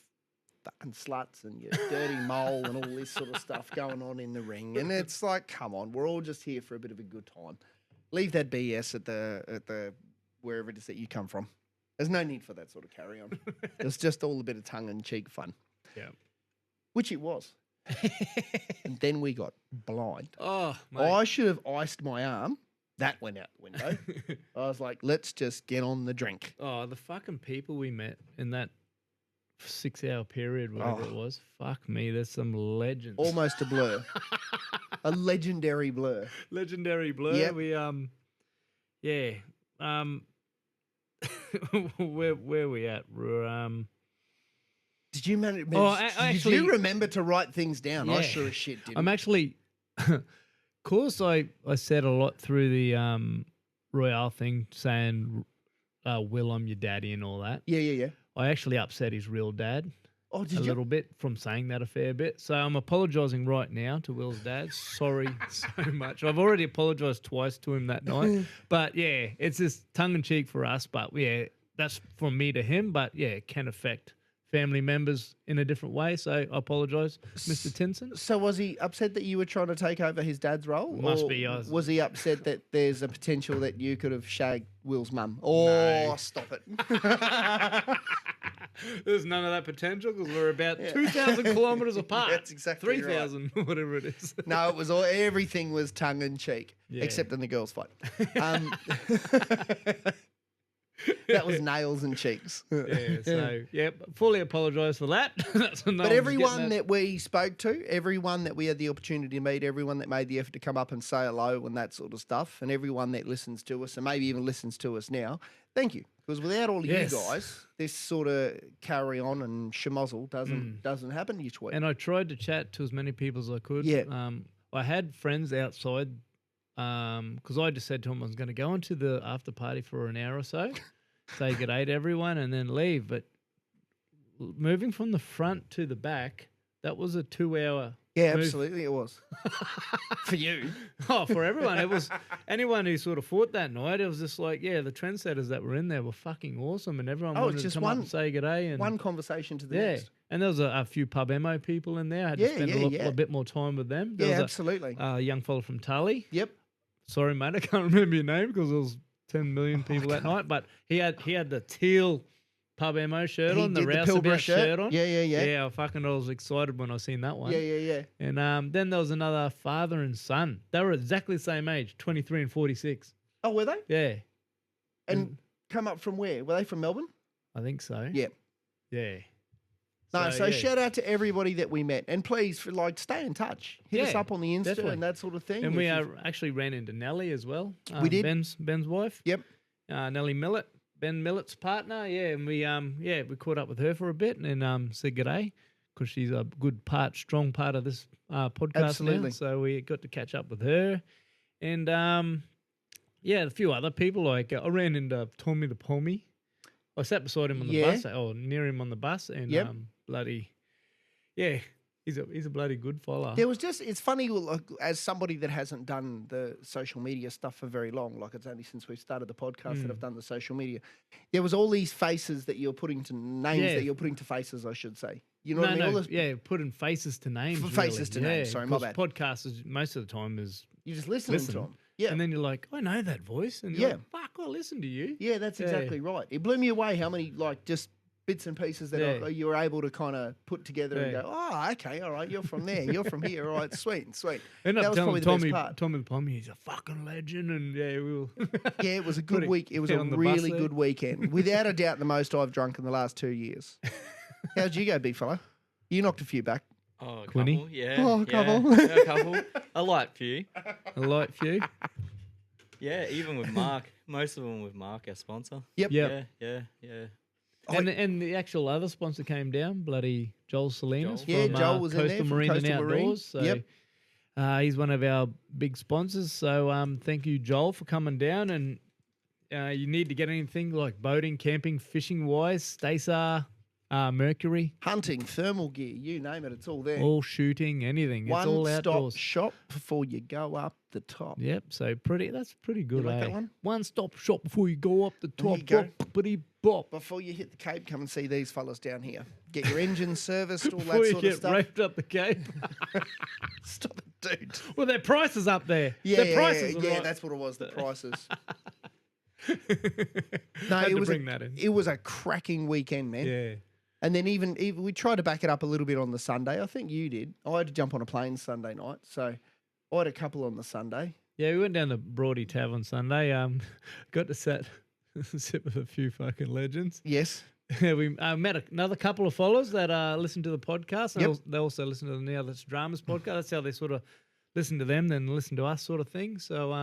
fucking sluts and your dirty mole and all this sort of stuff going on in the ring. And it's like, come on, we're all just here for a bit of a good time. Leave that BS at the wherever it is that you come from. There's no need for that sort of carry on. It's just all a bit of tongue in cheek fun. Yeah. Which it was. And then we got blind. Oh, mate. I should have iced my arm. That went out the window. I was like, let's just get on the drink. Oh, the fucking people we met in that 6-hour period, whatever it was. Fuck me, there's some legends. Almost a blur. A legendary blur. Legendary blur. Yep. We where we at? We're Did you manage? Oh, did actually- you remember to write things down? I Yeah. sure as shit didn't. I'm actually course I said a lot through the Royale thing saying Will, I'm your daddy and all that. Yeah. I actually upset his real dad. Oh, a did you? little bit from saying that a fair bit. So I'm apologising right now to Will's dad. Sorry so much. I've already apologised twice to him that night. But yeah, it's just tongue in cheek for us. But yeah, that's from me to him. But yeah, it can affect family members in a different way. So I apologise, Mr. Tinson. So was he upset that you were trying to take over his dad's role? Must or be, Was he upset that there's a potential that you could have shagged Will's mum? Oh, stop it. There's none of that potential because we're about 2,000 kilometres apart. That's exactly right. 3,000, whatever it is. No, it was all, everything was tongue in cheek, Yeah. except in the girls' fight. That was nails and cheeks. Yeah, so, yeah, fully apologise for that. That's what no But one's everyone getting at. that we spoke to, everyone that we had the opportunity to meet, everyone that made the effort to come up and say hello and that sort of stuff, and everyone that listens to us and maybe even listens to us now, thank you. Because without all of Yes. you guys, this sort of carry on and schmozzle doesn't happen each week. And I tried to chat to as many people as I could. Yeah. I had friends outside because I just said to them I was going to go into the after party for an hour or so, say good day to everyone, and then leave. But moving from the front to the back, that was a 2-hour. Yeah, move. absolutely, it was. For you. Oh, for everyone. It was anyone who sort of fought that night. It was just like, yeah, the trendsetters that were in there were fucking awesome, and everyone Oh, wanted it's to just come up and say good day. And One conversation to the yeah, next. and there was a few pub MO people in there. I had to Yeah, spend yeah. a bit more time with them. There Yeah, was absolutely. a young fella from Tully. Yep. Sorry, mate, I can't remember your name because there was 10 million people that night. But he had the teal pub MO shirt He on, the did the Rouseabout Pilbara shirt on. Yeah, yeah, yeah. Yeah, I was excited when I seen that one. Yeah, yeah, yeah. And then there was another father and son. They were exactly the same age, 23 and 46. Oh, were they? Yeah, And come up from where? Were they from Melbourne? I think so. Yeah. Yeah. No, so yeah. shout out to everybody that we met, and please, stay in touch. Hit us Yeah, up on the Insta definitely. and that sort of thing. And if we you've- actually ran into Nellie as well. We did. Ben's wife. Yep. Nellie Millett, Ben Millett's partner. Yeah, and we caught up with her for a bit and said g'day because she's a strong part of this podcast Absolutely. now. So we got to catch up with her, and a few other people. Like I ran into Tommy the Pommy. I sat beside him on the Yeah. bus, or near him on the bus, and Yep. he's a bloody good fella. There was it's funny, like, as somebody that hasn't done the social media stuff for very long, like it's only since we started the podcast that I've done the social media, there was all these faces that you're putting to names Yeah. that you're putting to faces, I should say. You know what I mean? All this- putting faces to names. Faces to names, sorry, my 'cause bad. Podcasts is, most of the time is You're just listening listen, to them. Yeah. and then you're like, I know that voice, and Yeah. you're like, fuck, I listen to you. Yeah, that's exactly right. It blew me away how many just bits and pieces that Yeah. you were able to kind of put together and Yeah. go, oh, okay, all right, you're from there, you're from here, all right, sweet, sweet. End That up was telling probably the best part. Tommy the Pommy, he's a fucking legend, and yeah, we will. Yeah, it was a good Put week. It was a on the bus really there. good weekend. Without a doubt, the most I've drunk in the last 2 years. How'd you go, big fella? You knocked a few back. Oh, a Quinny? couple, yeah. Oh, a yeah, couple. yeah, a couple. A light few. A light few. Yeah, even with Mark. Most of them with Mark, our sponsor. Yep. Yep. Yeah. And the actual other sponsor came down, bloody Joel Salinas Joel. from Yeah, Joel was in there Coastal from Marine and Coastal Marine. Outdoors. So Yep. he's one of our big sponsors. So thank you, Joel, for coming down. And you need to get anything like boating, camping, fishing wise, Staysar, Mercury, Hunting, thermal gear, you name it, it's all there. all shooting, anything. It's all One-stop outdoors. shop before you go up the top. Yep, so that's pretty good. like eh? that one? One-stop shop before you go up the There top. you go. Boppity bop. Before you hit the Cape, come and see these fellas down here. Get your engine serviced, all Before that you sort of get stuff. raped up the Cape. Stop it, dude. Well, their prices up there. Yeah, their yeah, prices yeah, are yeah, right. that's what it was, the prices. Had it to was bring that in. It was a cracking weekend, man. Yeah. And then even we tried to back it up a little bit on the Sunday. I think you did. I had to jump on a plane Sunday night, so I had a couple on the Sunday. Yeah, we went down to Broady Tavern Sunday. Got to sit with a few fucking legends. Yes. We met another couple of followers that listen to the podcast. And Yep. they also listen to the Now That's Dramas podcast. That's how they sort of listen to them, then listen to us, sort of thing. So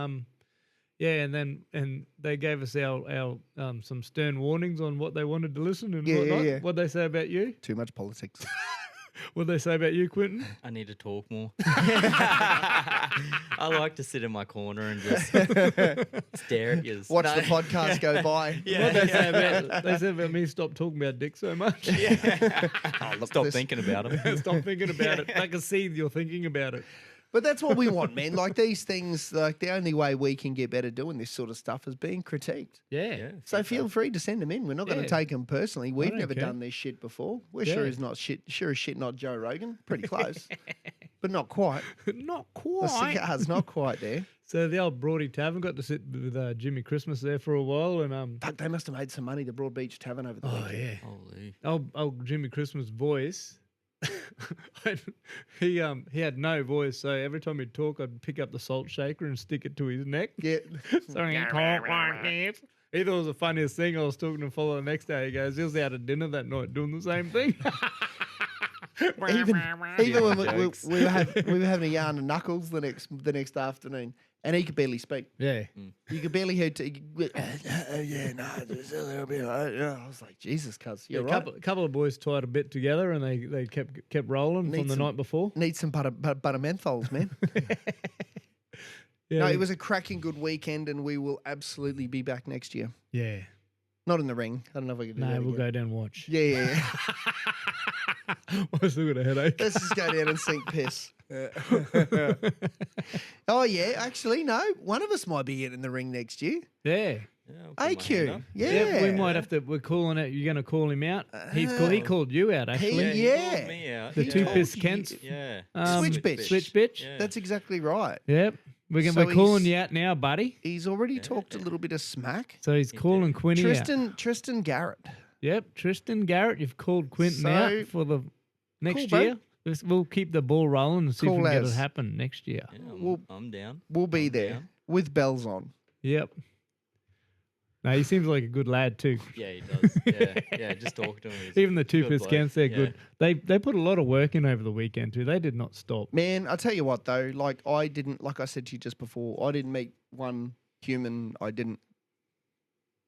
yeah, and they gave us our some stern warnings on what they wanted to listen and Yeah, yeah, whatnot. yeah. What they say about you. Too much politics. What they say about you, Quentin? I need to talk more. I like to sit in my corner and just stare at you. Watch the podcast go by. What they say about me? Stop talking about dick so much. Stop thinking about them. Stop thinking about it. I can see you're thinking about it. But that's what we want, man. Like these things, like the only way we can get better doing this sort of stuff is being critiqued. Yeah. So feel free to send them in. We're not going to take them personally. We've don't never care. done this shit before. We're Yeah. sure as shit not Joe Rogan. Pretty close, but not quite. Not The quite. cigar's not quite there. So the old Broady Tavern got to sit with Jimmy Christmas there for a while, and Fuck, they must have made some money. The Broad Beach Tavern over the oh weekend. yeah, Holy. old Jimmy Christmas voice. he had no voice, so every time he'd talk, I'd pick up the salt shaker and stick it to his neck. Yeah. So he talk like this. He thought it was the funniest thing. I was talking to a fellow the next day. He goes, he was out at dinner that night doing the same thing. even when jokes. we were having a yarn of knuckles the next afternoon, and he could barely speak. Yeah. You could barely hear. Yeah, no, there's a little bit. I was like, Jesus, cuz you're right. Couple of boys tied a bit together, and they kept rolling Need from the some- night before. Need some butter menthols, man. Yeah, No, it was a cracking good weekend, and we will absolutely be back next year. Yeah. Not in the ring. I don't know if we can do that No, we'll again. go down and watch. Yeah. I still got a headache. Let's just go down and sink piss. Oh yeah, actually no. One of us might be in the ring next year. Yeah. Yeah, I'll put my hand AQ. up. Yeah. we might have to. We're calling it. You're going to call him out. He called you out actually. He- He Yeah. called me out. The He two told piss you- Kents. Yeah. Switch bitch. Switch bitch. Yeah. That's exactly right. Yep. We're So calling he's- you out now, buddy. He's already talked a little bit of smack. So he's calling Quinny out. Tristan Garrett. Yep, Tristan Garrett. You've called Quentin So- out for the next Cool, year. We'll keep the ball rolling and see if Cool we can get as. it happen next year. Yeah, Well- I'm down. We'll be I'm there down. with bells on. Yep. No, he seems like a good lad too. Yeah, he does. Yeah, just talk to him. He's Even the two good piss bloke. Kents, they're Yeah. good. They put a lot of work in over the weekend too. They did not stop. Man, I tell you what though, like I didn't, like I said to you just before, I didn't meet one human I didn't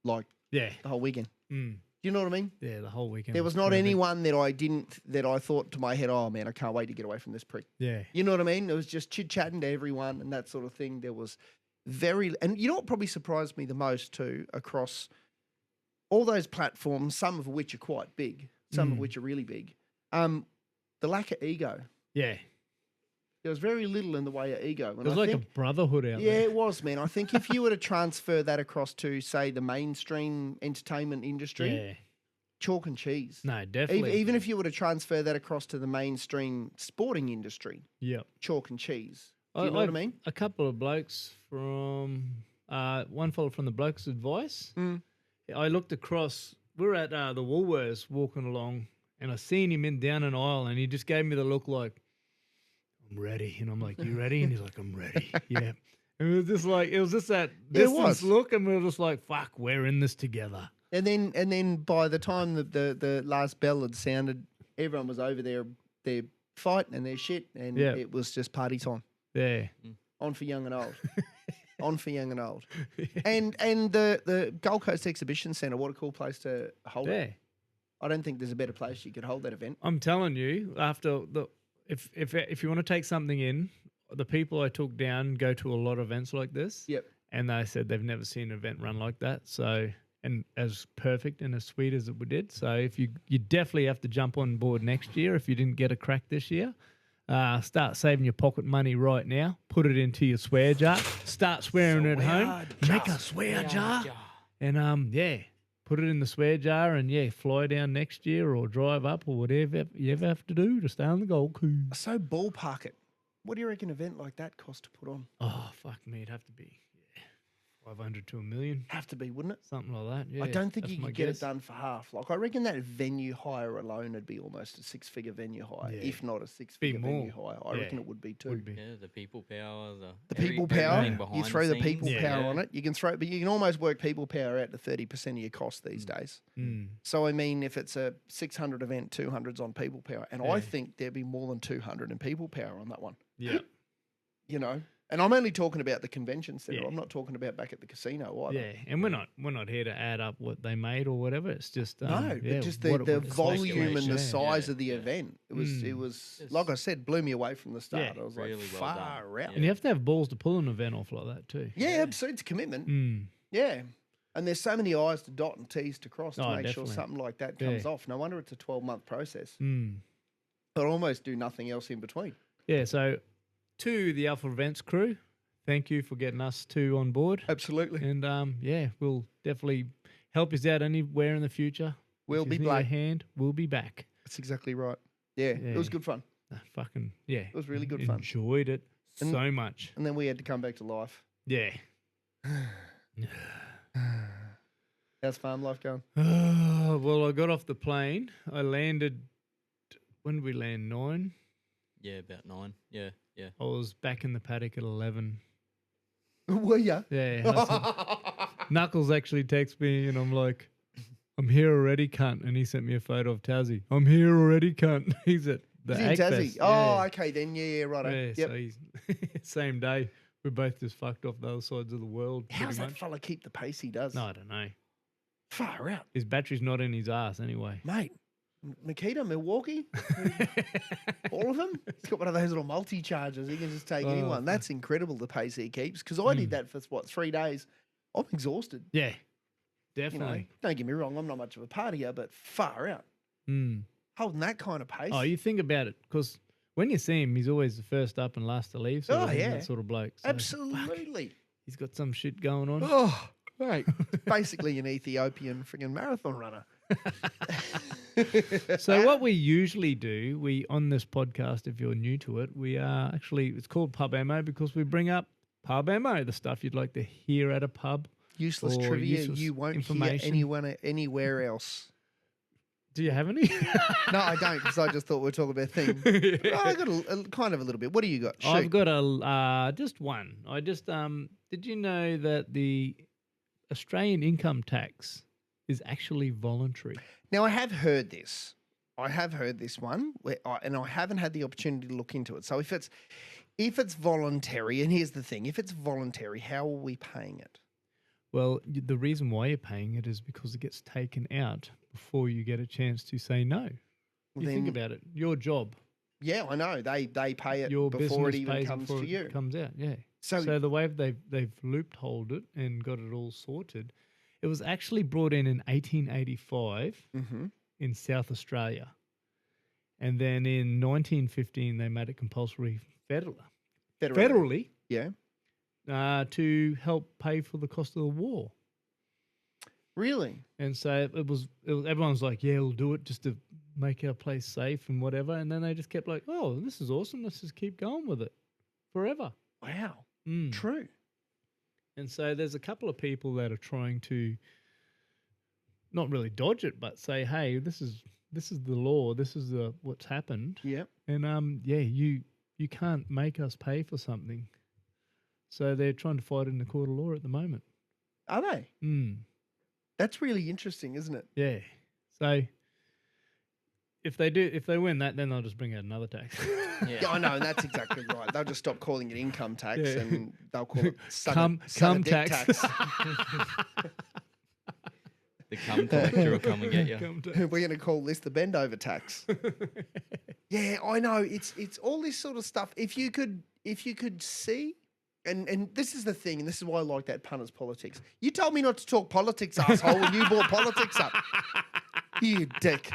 like Yeah. the whole weekend. Mm. You know what I mean? Yeah, the whole weekend. There was not terrific. anyone that I thought to my head, oh man, I can't wait to get away from this prick. Yeah. You know what I mean? It was just chit chatting to everyone and that sort of thing. There was and you know what probably surprised me the most too, across all those platforms, some of which are quite big, some of which are really big. The lack of ego. Yeah. There was very little in the way of ego. It And was I like think, a brotherhood out yeah, there. it was, man. I think if you were to transfer that across to, say, the mainstream entertainment industry, Yeah. chalk and cheese. No, definitely. Even if you were to transfer that across to the mainstream sporting industry, Yep. chalk and cheese. Do you know what I mean? A couple of blokes from one fellow from the Blokes Advice. Mm. I looked across. We were at the Woolworths walking along, and I seen him in down an aisle, and he just gave me the look like, "I'm ready," and I'm like, "You ready?" And he's like, "I'm ready." Yeah. And it was just that Yeah, it distance was. look, and we were just like, "Fuck, we're in this together." And then by the time the last bell had sounded, everyone was over their fight and their shit, and Yeah. it was just party time. Yeah. On for young and old. On for young and old. And the Gold Coast Exhibition Centre, what a cool place to hold Yeah. it. I don't think there's a better place you could hold that event. I'm telling you, after if you want to take something in, the people I took down go to a lot of events like this. Yep. And they said they've never seen an event run like that. So, and as perfect and as sweet as it we did. So if you definitely have to jump on board next year if you didn't get a crack this year. Start saving your pocket money right now. Put it into your swear jar. Start swearing at home. Make a swear jar. And put it in the swear jar and fly down next year or drive up or whatever you ever have to do to stay on the Gold Coast. So ballpark it. What do you reckon an event like that cost to put on? Oh, fuck me. It'd have to be 500 to $1 million. Have to be, wouldn't it? Something like that. Yeah. I don't think that's you my could get guess. it done for half. Like I reckon that venue hire alone would be almost a six-figure venue hire, Yeah. if not a six-figure venue more. hire. I reckon Yeah. it would be too. Would be. Yeah, the people power, The people power, everything you behind throw the scenes. people Yeah. power on it. You can throw, but you can almost work people power out to 30% of your cost these days. Mm. So I mean, if it's a 600 event, 200's on people power, and Yeah. I think there'd be more than 200 in people power on that one. Yeah. You know, And I'm only talking about the convention center. Yeah. I'm not talking about back at the casino either. Yeah, and we're not here to add up what they made or whatever. It's just No, yeah, but just what the it was volume and the yeah. size Yeah, of the yeah. event. It was Yes. like I said, blew me away from the start. Yeah. I was Really like, well done. far out. And you have to have balls to pull an event off like that too. Yeah, absolutely. It's commitment. Mm. Yeah. And there's so many I's to dot and T's to cross to Oh, make sure definitely. something like that comes Yeah. off. No wonder it's a 12-month process. Mm. But almost do nothing else in between. Yeah. So, to the Alpha Events crew, thank you for getting us two on board. Absolutely. And yeah, we'll definitely help us out anywhere in the future. We'll If be you need a back. hand. We'll be back. That's exactly right. Yeah, it was Yeah. good fun. Fucking yeah. It was really good fun. Enjoyed it And- so much. And then we had to come back to life. Yeah. How's farm life going? Well, I got off the plane. I landed. When did we land? 9. Yeah, about 9. Yeah, yeah. I was back in the paddock at 11. Were ya? Yeah. Knuckles actually texted me, and I'm like, "I'm here already, cunt." And he sent me a photo of Tassie. I'm here already, cunt. He's at the Is he in Ag Tassie? Fest. Oh, yeah. okay then. Yeah, right. Yeah, Yep. so he's same day. We both just fucked off the other sides of the world. How's pretty that much. fella keep the pace he does? No, I don't know. Far out. His battery's not in his ass anyway. Mate, Nikita, Milwaukee, all of them. He's got one of those little multi-chargers. He can just take Oh, anyone. That's incredible, the pace he keeps. Because I did that for, 3 days. I'm exhausted. Yeah, You know, definitely. don't get me wrong, I'm not much of a partier, but far out. Mm. Holding that kind of pace. Oh, you think about it, because when you see him, he's always the first up and last to leave. So Oh, yeah. that sort of bloke. So, fuck, Absolutely. he's got some shit going on. Oh, right. Basically an Ethiopian friggin' marathon runner. So what we usually do, we on this podcast, if you're new to it, we are actually, it's called Pub Ammo because we bring up pub ammo, the stuff you'd like to hear at a pub. Useless Or trivia useless you won't hear information. anywhere else. Do you have any? No, I don't, because I just thought we were talking about things. I got a kind of a little bit. What do you got? Shoot. I've got a just one. I just did you know that the Australian income tax is actually voluntary? Now, I have heard this. I have heard this one, and I haven't had the opportunity to look into it. So if it's voluntary, and here's the thing: if it's voluntary, how are we paying it? Well, the reason why you're paying it is because it gets taken out before you get a chance to say no. Well, You think then- about it. Your job, Yeah, I know they pay it your before it business even pays comes before to you. it comes out. Yeah. So, So the way they've loopholed it and got it all sorted, it was actually brought in 1885 mhm. in South Australia, and then in 1915 they made it compulsory federally yeah, to help pay for the cost of the war. really. And so it was everyone was like, yeah, we'll do it just to make our place safe and whatever. And then they just kept like, oh, this is awesome. Let's just keep going with it forever. Wow, Mm. true. And so there's a couple of people that are trying to not really dodge it, but say, hey, this is the law. This is what's happened. Yeah, And yeah, you can't make us pay for something. So they're trying to fight it in the court of law at the moment. are they? Mm. That's really interesting, isn't it? Yeah. So if they win that, then they'll just bring out another tax. Yeah, I know, and that's exactly right. They'll just stop calling it income tax, Yeah. and they'll call it Cum dick tax. The cum collector will come and get you. Come to- We're going to call this the bend over tax. Yeah, I know. It's all this sort of stuff. If you could see, and this is the thing, and this is why I like that punters politics. You told me not to talk politics, asshole, when you brought politics up. You dick.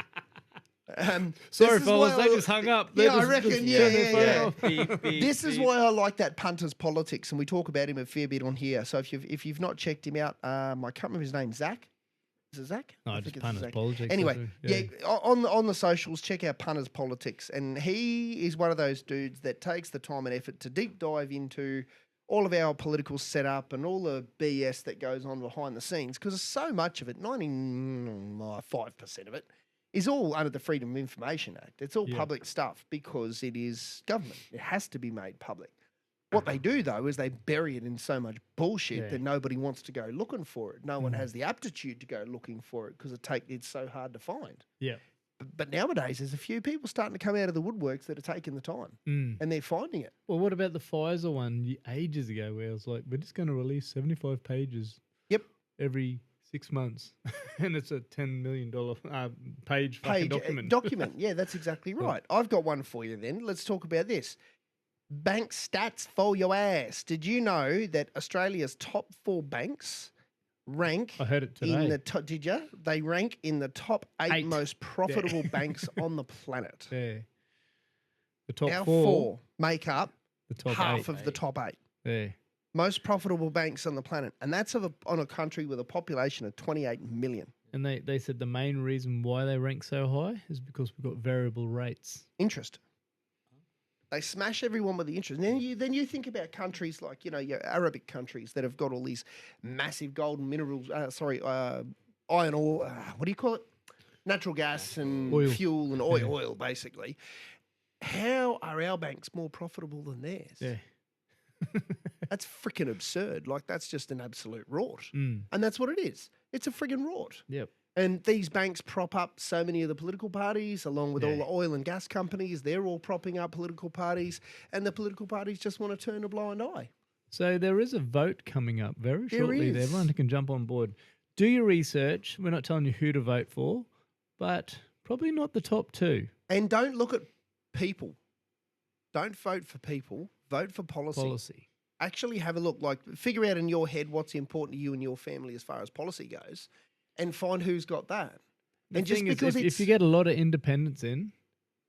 Sorry, this is fellas, why they just hung up. They Yeah, I just- reckon, just yeah, turned their phone yeah. off. Beep, beep, This is beep. why I like that punters politics, and we talk about him a fair bit on here. So if you've not checked him out, I can't remember his name. Zach. Is it Zach? No, I just think it's punters Zach. politics. Anyway, yeah, on the socials, check out Punters Politics, and he is one of those dudes that takes the time and effort to deep dive into all of our political setup and all the BS that goes on behind the scenes, because so much of it, 95% of it, is all under the Freedom of Information Act. It's all Yeah. public stuff because it is government. It has to be made public. What they do, though, is they bury it in so much bullshit Yeah. that nobody wants to go looking for it. No one Mhm. has the aptitude to go looking for it because it's so hard to find. Yeah. But nowadays, there's a few people starting to come out of the woodworks that are taking the time and they're finding it. Well, what about the Pfizer one ages ago where it was like, we're just going to release 75 pages Yep. every 6 months. And it's a $10 million page fucking document. Document. Yeah, that's exactly right. I've got one for you then. Let's talk about this. Bank stats for your ass. Did you know that Australia's top 4 banks rank I heard it today. in the top? Did you? They rank in the top 8 most profitable banks on the planet. Yeah. The top Our 4 make up the top half 8. of the top 8. Yeah. Most profitable banks on the planet. And that's on a country with a population of 28 million. And they said the main reason why they rank so high is because we've got variable rates. Interest. They smash everyone with the interest. And then you think about countries like, your Arabic countries that have got all these massive gold and minerals, iron ore, what do you call it? Natural gas and Oil. fuel and oil, basically. How are our banks more profitable than theirs? Yeah. That's freaking absurd. Like, that's just an absolute rort. Mm. And that's what it is. It's a friggin' rort. Yep. And these banks prop up so many of the political parties, along with all the oil and gas companies. They're all propping up political parties, and the political parties just want to turn a blind eye. So there is a vote coming up very There shortly. is. Everyone can jump on board. Do your research. We're not telling you who to vote for, but probably not the top 2. And don't look at people. Don't vote for people. Vote for policy. Actually have a look. Like, figure out in your head what's important to you and your family as far as policy goes, and find who's got that. The and just thing is, because if you get a lot of independents in,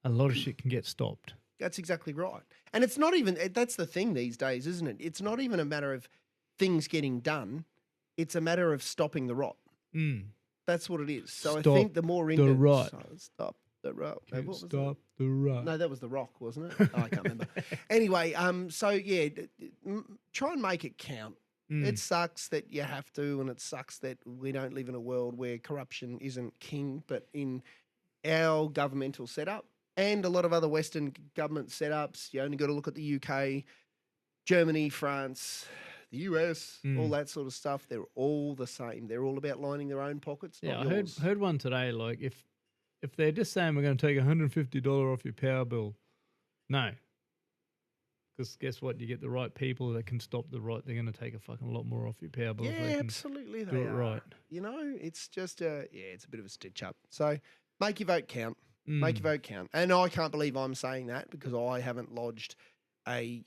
a lot of shit can get stopped. That's exactly right. And it's not even, that's the thing these days, isn't it? It's not even a matter of things getting done. It's a matter of stopping the rot. Mm. That's what it is. So Stop I think the more the rot. Stop the rot. No, Can't what was stop the rot. No, that was The Rock, wasn't it? Oh, I can't remember. Anyway, so yeah, try and make it count. Mm. It sucks that you have to, and it sucks that we don't live in a world where corruption isn't king, but in our governmental setup and a lot of other Western government setups, you only got to look at the UK, Germany, France, the US, all that sort of stuff. They're all the same. They're all about lining their own pockets. Yeah, not I yours. heard one today. Like, if they're just saying we're going to take $150 off your power bill, no. Because guess what? You get the right people that can stop the rot. They're going to take a fucking lot more off your power bill. if they Yeah, can absolutely. do They it are. right. It's just it's a bit of a stitch up. So make your vote count. Make Mm. your vote count. And I can't believe I'm saying that because I haven't lodged a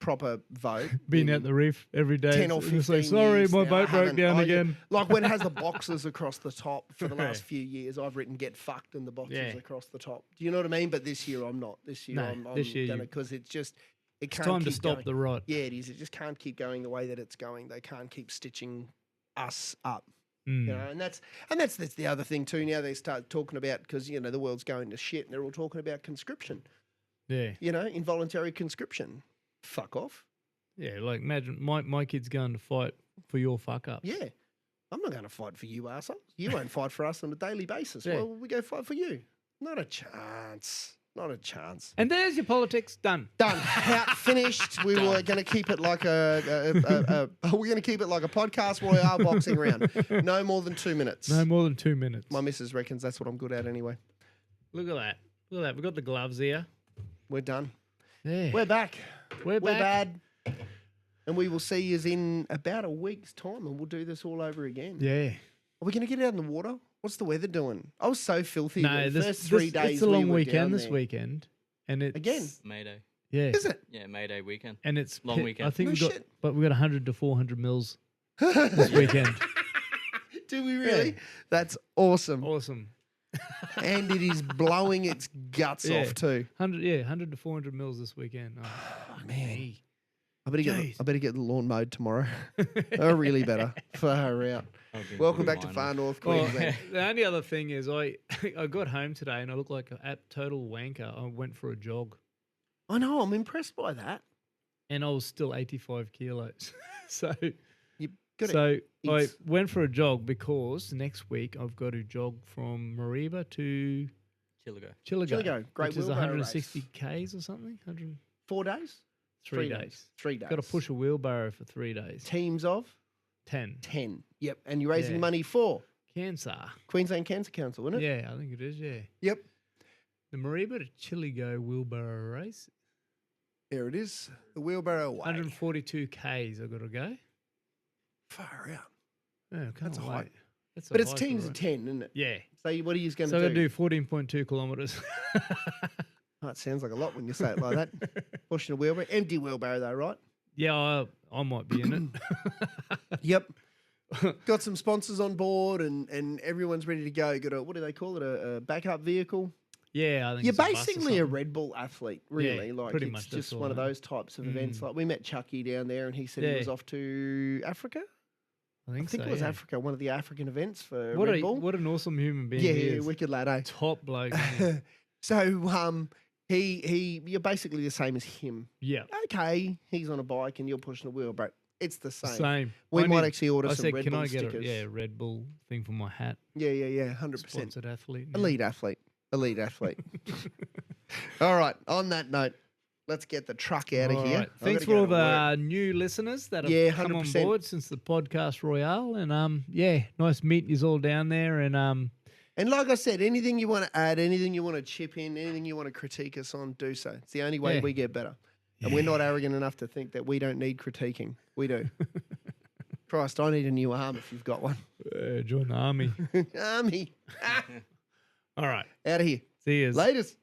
proper vote. Being in at the reef every day. 10 or and it's like, 15 sorry, years my now. boat I broke haven't- down I- again. Like when it has the boxes across the top for the last few years, I've written "get fucked" and the boxes Yeah. across the top. Do you know what I mean? But this year I'm not. This year No, I'm this year gonna you- because it's just it It's can't time to keep stop going. the rot. Yeah, it is. It just can't keep going the way that it's going. They can't keep stitching us up. Mm. You know, and that's the other thing too. Now they start talking about because the world's going to shit, and they're all talking about conscription. Yeah. Involuntary conscription. Fuck off. Yeah, like imagine my kid's going to fight for your fuck up. Yeah, I'm not going to fight for you, arsehole. You won't fight for us on a daily basis. Yeah. Well, we go fight for you. Not a chance. Not a chance. And there's your politics done. Done. Out. Finished. We were going to keep it like we're going to keep it like a podcast Royale boxing round. No more than 2 minutes. No more than 2 minutes. My missus reckons that's what I'm good at anyway. Look at that. Look at that. We've got the gloves here. We're done. Yeah. We're back. We're back. bad. And we will see you in about a week's time, and we'll do this all over again. Yeah. Are we going to get out in the water? What's the weather doing? I was so filthy. No, the first 3 days it's a long we were weekend down this there. weekend. And it's Again? May Day. Yeah. Is it? Yeah, May Day weekend. And it's Long weekend. I think No we got shit. but we got 100 to 400 mils this weekend. Do we really? Yeah. That's awesome. Awesome. And it is blowing its guts Yeah. off too. 100 to 400 mils this weekend. Oh, fuck Man. me. I better Jeez. get the lawn mowed tomorrow. I really better. Far out. I'll drink Welcome good back to wine. Far North Well, Queensland. the only other thing is I got home today and I look like a total wanker. I went for a jog I know. I'm impressed by that. and I was still 85 kilos. so You got so I eat. went for a jog because next week I've got to jog from Mariba to Chillago. Chillago, Chillago, great which is wheelbarrow 160 k's or something. 100 4 days? 3 days. 3 days. Got to push a wheelbarrow for 3 days. Teams of 10. 10. Yep. And you're raising Yeah. money for Cancer. Queensland Cancer Council, isn't it? Yeah, I think it is. Yeah. Yep. The Mariba to Chiligo wheelbarrow race. There it is. The wheelbarrow way. 142 Ks. I've got to go. Far out. Yeah, can't That's a wait. hike. That's a But it's hike, teams all of right. 10, isn't it? Yeah. So what are you going So to I do? got to do 14.2 kilometres. Oh, it sounds like a lot when you say it like that. Pushing a wheelbarrow. Empty wheelbarrow though, right? Yeah, I might be in it. Yep. Got some sponsors on board and everyone's ready to go. Got a, what do they call it? A backup vehicle? Yeah, I think You're it's a bus or basically a something. Red Bull athlete, really. Like pretty it's much, that's just all one of I am. those types of events. Mm. Like we met Chucky down there and he said he was Yeah. off to Africa. I I think think so, it was yeah. Africa, one of the African events for What Red Bull. what an awesome human being Yeah, he is. wicked lad, eh? Top bloke. isn't So you're basically the same as him. he? Yeah. Okay, he's on a bike and you're pushing a wheel, but it's the same. Same. We I might need- actually order I some said, Red can Bull I get stickers. a Red Bull thing for my hat? Yeah, 100%. Sponsored athlete. now. Elite athlete. All right, on that note, let's get the truck out of All here. right. I've Thanks gotta for go all to work. the new listeners that have Yeah, come on 100%. board since the podcast Royale. And yeah, nice meeting you all down there. And And like I said, anything you want to add, anything you want to chip in, anything you want to critique us on, do so. It's the only way Yeah. we get better. And we're not arrogant enough to think that we don't need critiquing. We do. Christ, I need a new arm if you've got one. join the army. Army. All right. Out of here. See you. Latest.